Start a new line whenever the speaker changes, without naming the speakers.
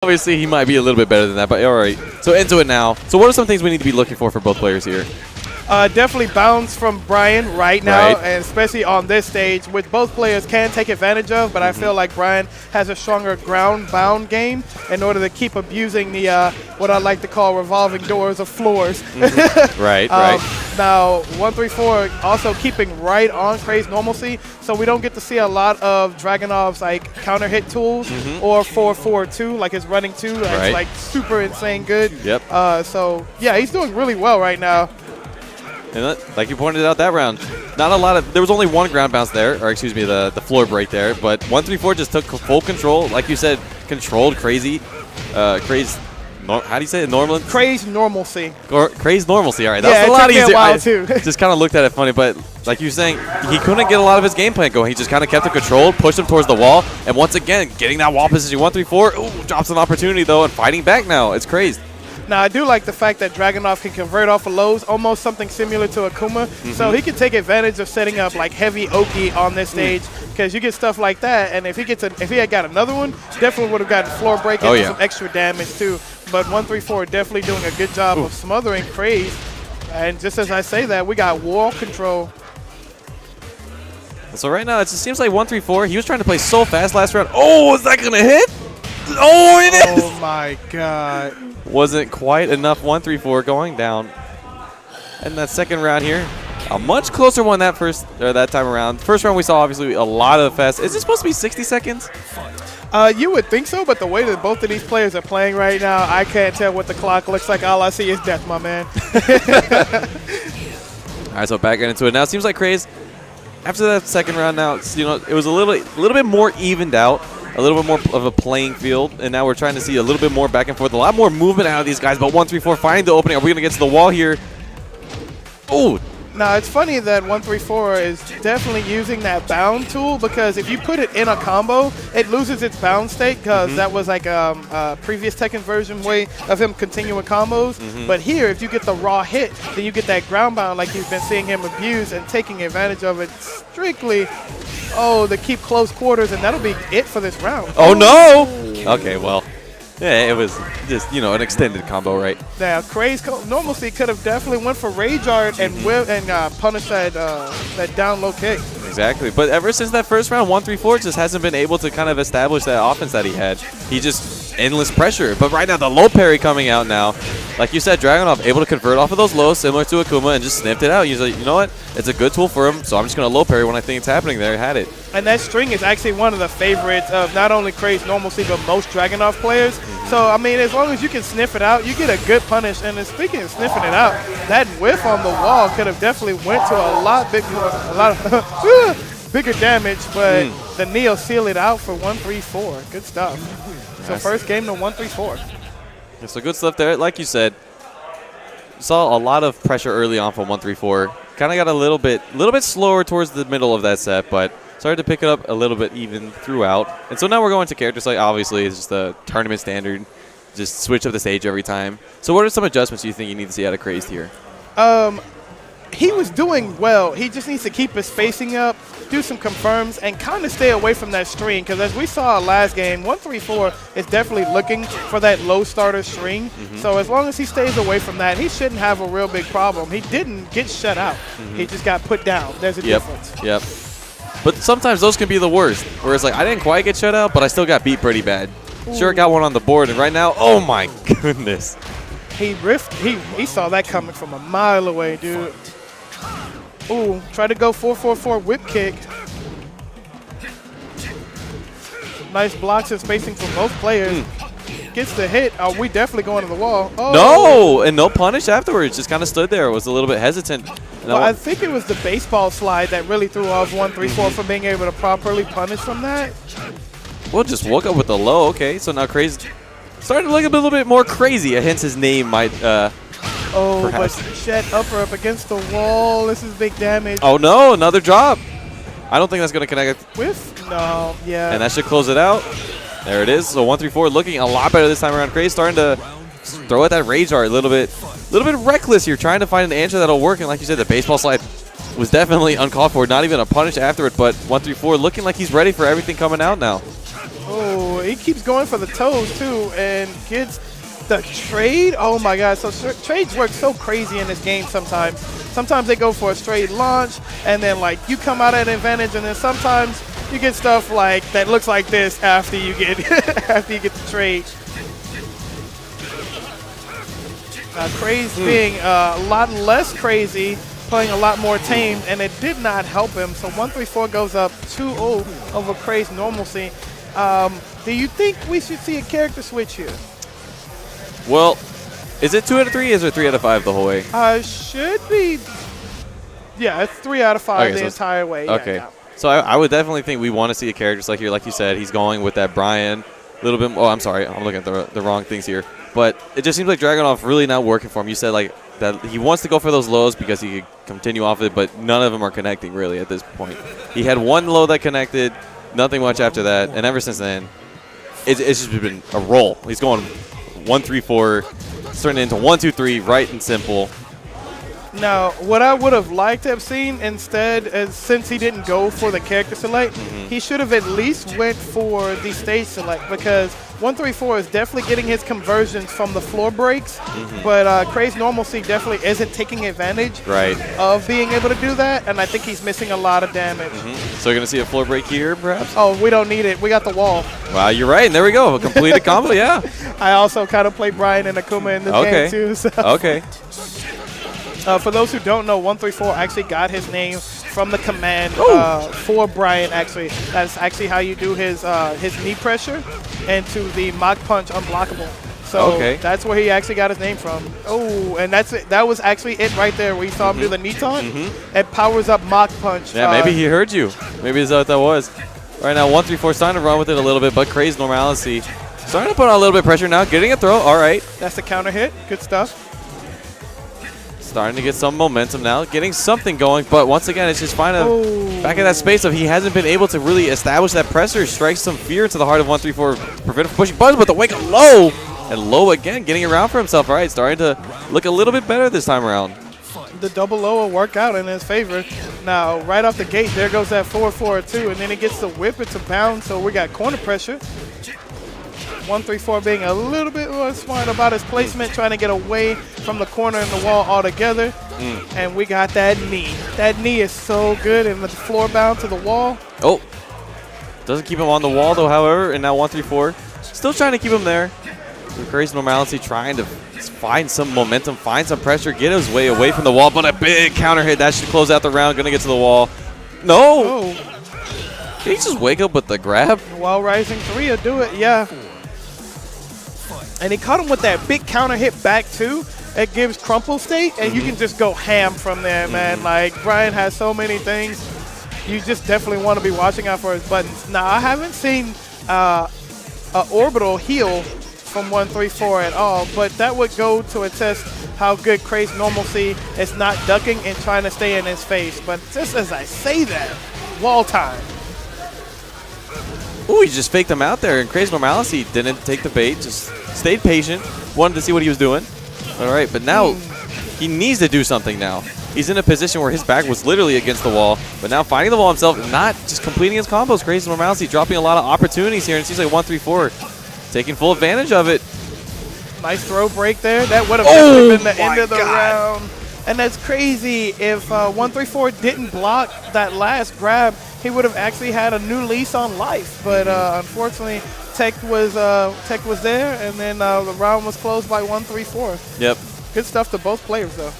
Obviously, he might be a little bit better than that, but all right. So into it now. So what are some things we need to be looking for both players here?
Definitely bounce from Bryan right now, and especially on this stage, which both players can take advantage of, but I feel like Bryan has a stronger ground-bound game in order to keep abusing the, what I like to call revolving doors of floors.
Right.
Now, 134 also keeping right on CrazedNormalcy, so we don't get to see a lot of Dragunov's like counter hit tools or 4-4-2, like his running 2. That's like super insane good.
Yep.
So, yeah, he's doing really well right now.
And like you pointed out that round, not a lot of, there was only one ground bounce there, or excuse me, the floor break there, but 134 just took full control, like you said, controlled how do you say it,
CrazedNormalcy.
CrazedNormalcy, all right, that's a lot easier.
I too.
Just kind of looked at it funny, but like you were saying, he couldn't get a lot of his game plan going. He just kind of kept it controlled, pushed him towards the wall, and once again, getting that wall position. 134, ooh, drops an opportunity though, and fighting back now. It's crazed.
Now, I do like the fact that Dragunov can convert off of lows, almost something similar to Akuma. So he can take advantage of setting up like heavy Oki on this stage, because you get stuff like that. And if he had got another one, definitely would have gotten floor break and some extra damage too. But 134 definitely doing a good job of smothering Craze. And just as I say that, we got wall control.
So right now, it just seems like 134, he was trying to play so fast last round. Oh, is that going to hit? Oh, it is!
Oh my God.
Wasn't quite enough. 134 going down. And that second round here, a much closer one that time around. First round we saw obviously a lot of fast. Is it supposed to be 60 seconds?
You would think so, but the way that both of these players are playing right now, I can't tell what the clock looks like. All I see is death, my man.
All right, so back into it now. It seems like Craze, after that second round now, it was a little bit more evened out. A little bit more of a playing field, and now we're trying to see a little bit more back and forth, a lot more movement out of these guys, but 134 finding the opening. Are we going to get to the wall here? Oh!
Now, it's funny that 134 is definitely using that bound tool, because if you put it in a combo, it loses its bound state, because that was like a previous Tekken version way of him continuing combos. But here, if you get the raw hit, then you get that ground bound like you've been seeing him abuse, and taking advantage of it strictly to keep close quarters, and that'll be it for this round.
Oh, no! Okay, well, yeah, it was just, an extended combo, right?
Yeah, CrazedNormalcy could have definitely went for Rage Art and punished that down low kick.
Exactly, but ever since that first round, 134 just hasn't been able to kind of establish that offense that he had. He just endless pressure. But right now, the low parry coming out now. Like you said, Dragunov able to convert off of those lows, similar to Akuma, and just sniffed it out. He's like, you know what? It's a good tool for him, so I'm just going to low parry when I think it's happening there. Had it.
And that string is actually one of the favorites of not only CrazedNormalcy, but most Dragunov players. So, I mean, as long as you can sniff it out, you get a good punish. And speaking of sniffing it out, that whiff on the wall could have definitely went to a lot bigger damage, but the Neo sealed it out for 134. Good stuff. So first game to 134.
Yeah, so good stuff there. Like you said, saw a lot of pressure early on from 134. Kind of got a little bit slower towards the middle of that set, but started to pick it up a little bit even throughout. And so now we're going to character select. Obviously, it's just a tournament standard. Just switch up the stage every time. So what are some adjustments you think you need to see out of Crazed here?
He was doing well. He just needs to keep his spacing up, do some confirms, and kind of stay away from that string. Because as we saw last game, 134 is definitely looking for that low starter string. So as long as he stays away from that, he shouldn't have a real big problem. He didn't get shut out. He just got put down. There's a difference.
Yep. But sometimes those can be the worst. Where it's like, I didn't quite get shut out, but I still got beat pretty bad. Sure, got one on the board, and right now, oh my goodness.
He riffed. He saw that coming from a mile away, dude. Ooh, try to go 4-4-4 whip kick. Nice blocks and spacing from both players. Gets the hit. Are we definitely going to the wall? Oh.
No, and no punish afterwards. Just kind of stood there. Was a little bit hesitant.
Well, I think it was the baseball slide that really threw off 134 from being able to properly punish from that.
Well, just woke up with the low. Okay, so now Crazy starting to look a little bit more crazy. Hence his name might perhaps.
But Shed upper up against the wall. This is big damage.
Oh, no, another drop. I don't think that's going to connect.
Whiff? No, yeah.
And that should close it out. There it is. So 134 looking a lot better this time around. Crazy starting to throw at that Rage Art a little bit reckless here, trying to find an answer that'll work. And like you said, the baseball slide was definitely uncalled for. Not even a punish after it, but 134 looking like he's ready for everything coming out now.
Oh, he keeps going for the toes too and gets the trade. Oh my God! So trades work so crazy in this game sometimes. Sometimes they go for a straight launch, and then like you come out at an advantage, and then sometimes you get stuff like that looks like this after you get the trade. Craze being a lot less crazy, playing a lot more tamed, and it did not help him. So 134 goes up 2-0 over CrazedNormalcy. Do you think we should see a character switch here?
Well, is it 2 out of 3? Is it 3 out of 5 the whole way?
Should be. Yeah, it's 3 out of 5 the entire way.
Okay.
Yeah.
So I would definitely think we want to see a character like here, like you said, he's going with that Bryan a little bit. Oh, I'm sorry, I'm looking at the wrong things here. But it just seems like Dragunov really not working for him. You said like that he wants to go for those lows because he could continue off it, but none of them are connecting really at this point. He had one low that connected, nothing much after that, and ever since then, it's just been a roll. He's going 1-3-4, turning into 1-2-3, right and simple.
Now, what I would have liked to have seen instead, is since he didn't go for the character select, he should have at least went for the stage select, because 134 is definitely getting his conversions from the floor breaks, but CrazedNormalcy definitely isn't taking advantage of being able to do that, and I think he's missing a lot of damage.
So you're going to see a floor break here, perhaps?
Oh, we don't need it. We got the wall.
Wow, you're right, and there we go. A completed combo, yeah.
I also kind of played Bryan and Akuma in this game, too. So.
Okay.
For those who don't know, 134 actually got his name from the command for Bryan, actually. That's actually how you do his knee pressure into the Mach Punch unblockable. So that's where he actually got his name from. Oh, and that's it. That was actually it right there where you saw him do the knee taunt. It powers up Mach Punch.
Yeah, maybe he heard you. Maybe that's what that was. Right now, 134 starting to run with it a little bit, but CrazedNormalcy starting to put on a little bit of pressure now, getting a throw. All right.
That's the counter hit. Good stuff.
Starting to get some momentum now, getting something going, but once again, it's just finding back in that space of he hasn't been able to really establish that pressure, strike some fear into the heart of 134, prevent him from pushing buttons, but the wake up low, and low again, getting around for himself. All right, starting to look a little bit better this time around.
The double low will work out in his favor. Now, right off the gate, there goes that 4-4-2, and then he gets to whip it to bound, so we got corner pressure. 134 being a little bit more smart about his placement, trying to get away from the corner and the wall altogether. And we got that knee. That knee is so good, and the floor bound to the wall.
Oh, doesn't keep him on the wall though, however, and now 134 still trying to keep him there. CrazedNormalcy trying to find some momentum, find some pressure, get his way away from the wall, but a big counter hit. That should close out the round, gonna get to the wall. No! Can he just wake up with the grab?
While rising 3 will do it, yeah. And he caught him with that big counter hit back too. It gives crumple state, and you can just go ham from there, man. Like, Bryan has so many things. You just definitely want to be watching out for his buttons. Now, I haven't seen an orbital heal from 134 at all, but that would go to attest how good CrazedNormalcy is not ducking and trying to stay in his face. But just as I say that, wall time.
Ooh, he just faked him out there, and CrazedNormalcy didn't take the bait, just stayed patient, wanted to see what he was doing. All right, but now he needs to do something now. He's in a position where his back was literally against the wall, but now finding the wall himself, not just completing his combos. CrazedNormalcy dropping a lot of opportunities here, and it seems like 134 taking full advantage of it.
Nice throw break there. That would have definitely been the end of the round. And that's crazy. If 134 didn't block that last grab, he would have actually had a new lease on life. But unfortunately, Tech was there, and then the round was closed by 134.
Yep.
Good stuff to both players, though.